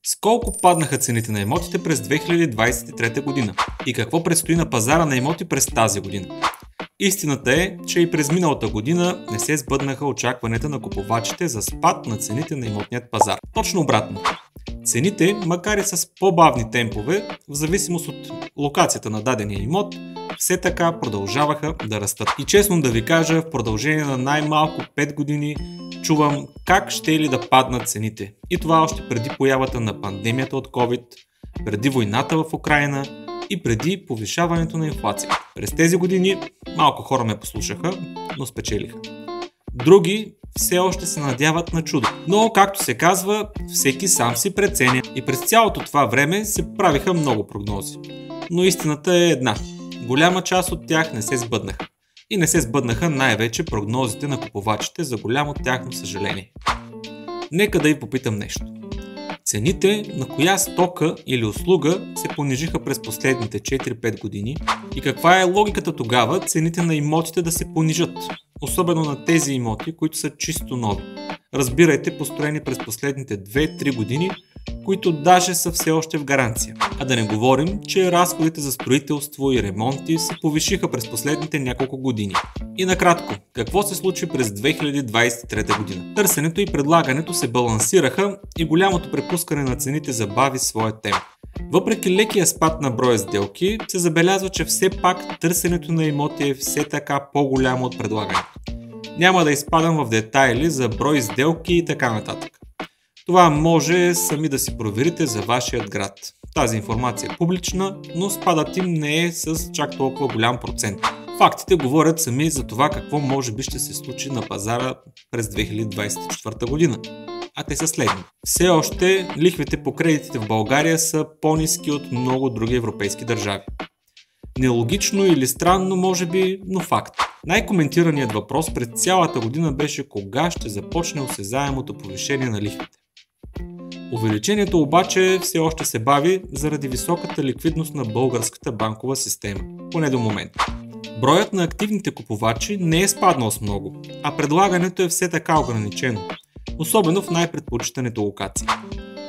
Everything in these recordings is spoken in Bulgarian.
С колко паднаха цените на имотите през 2023 година? И какво предстои на пазара на имоти през тази година? Истината е, че и през миналата година не се сбъднаха очакванията на купувачите за спад на цените на имотният пазар. Точно обратно. Цените, макар и с по-бавни темпове, в зависимост от локацията на дадения имот, все така продължаваха да растат. И честно да ви кажа, в продължение на най-малко 5 години чувам как ще ли да паднат цените. И това още преди появата на пандемията от COVID, преди войната в Украйна и преди повишаването на инфлация. През тези години малко хора ме послушаха, но спечелиха. Други все още се надяват на чудо. Но, както се казва, всеки сам си преценя. И през цялото това време се правиха много прогнози. Но истината е една. Голяма част от тях не се сбъднаха. И не се сбъднаха най-вече прогнозите на купувачите, за голямо тяхно съжаление. Нека да ви попитам нещо. Цените на коя стока или услуга се понижиха през последните 4-5 години и каква е логиката тогава цените на имотите да се понижат, особено на тези имоти, които са чисто нови. Разбирайте, построени през последните 2-3 години, които даже са все още в гаранция. А да не говорим, че разходите за строителство и ремонти се повишиха през последните няколко години. И накратко, какво се случи през 2023 година? Търсенето и предлагането се балансираха и голямото препускане на цените забави своя темп. Въпреки лекия спад на броя сделки, се забелязва, че все пак търсенето на имоти е все така по-голямо от предлагането. Няма да изпадам в детайли за брой сделки и така нататък. Това може сами да си проверите за вашият град. Тази информация е публична, но спадът им не е с чак толкова голям процент. Фактите говорят сами за това какво може би ще се случи на пазара през 2024 година. А те са следни. Все още лихвите по кредитите в България са по-ниски от много други европейски държави. Нелогично или странно може би, но факт. Най-коментираният въпрос през цялата година беше кога ще започне осезаемото повишение на лихвите. Увеличението обаче все още се бави заради високата ликвидност на българската банкова система, поне до момента. Броят на активните купувачи не е спаднал с много, а предлагането е все така ограничено, особено в най-предпочитаните локации.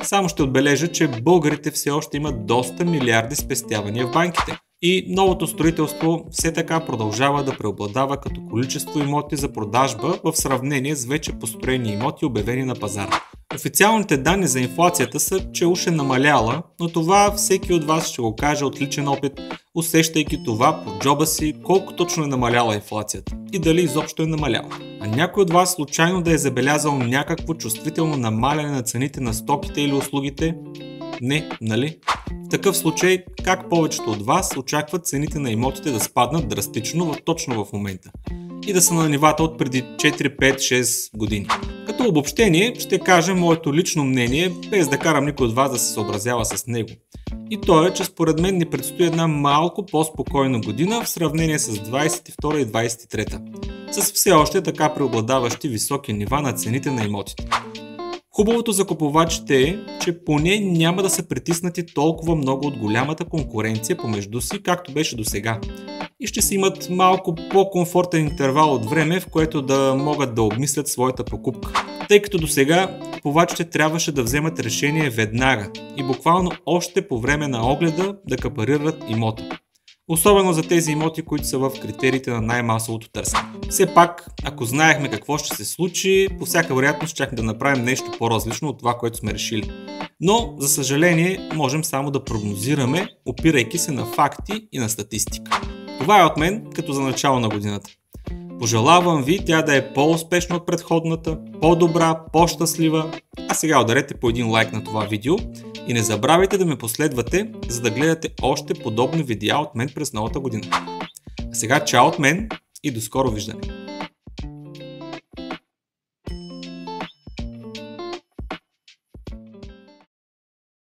Само ще отбележа, че българите все още имат доста милиарди спестявания в банките и новото строителство все така продължава да преобладава като количество имоти за продажба в сравнение с вече построени имоти, обявени на пазара. Официалните данни за инфлацията са, че уж е намаляла, но това всеки от вас ще го каже от личен опит, усещайки това по джоба си колко точно е намаляла инфлацията и дали изобщо е намаляла. А някой от вас случайно да е забелязал някакво чувствително намаляне на цените на стоките или услугите? Не, нали? В такъв случай, как повечето от вас очакват цените на имотите да спаднат драстично точно в момента и да са на нивата от преди 4, 5, 6 години. Като обобщение ще кажа моето лично мнение, без да карам никой от вас да се съобразява с него. И то е, че според мен ни предстои една малко по-спокойна година в сравнение с 22 и 23, с все още така преобладаващи високи нива на цените на имотите. Хубавото за купувачите е, че поне няма да са притиснати толкова много от голямата конкуренция помежду си, както беше досега. И ще си имат малко по-комфортен интервал от време, в което да могат да обмислят своята покупка. Тъй като досега купувачите трябваше да вземат решение веднага и буквално още по време на огледа да капарират имота. Особено за тези имоти, които са в критериите на най-масовото търсене. Все пак, ако знаехме какво ще се случи, по всяка вероятност щяхме да направим нещо по-различно от това, което сме решили. Но, за съжаление, можем само да прогнозираме, опирайки се на факти и на статистика. Това е от мен, като за начало на годината. Пожелавам ви тя да е по-успешна от предходната, по-добра, по-щастлива. А сега ударете по един лайк на това видео и не забравяйте да ме последвате, за да гледате още подобни видеа от мен през новата година. А сега чао от мен и до скоро виждане!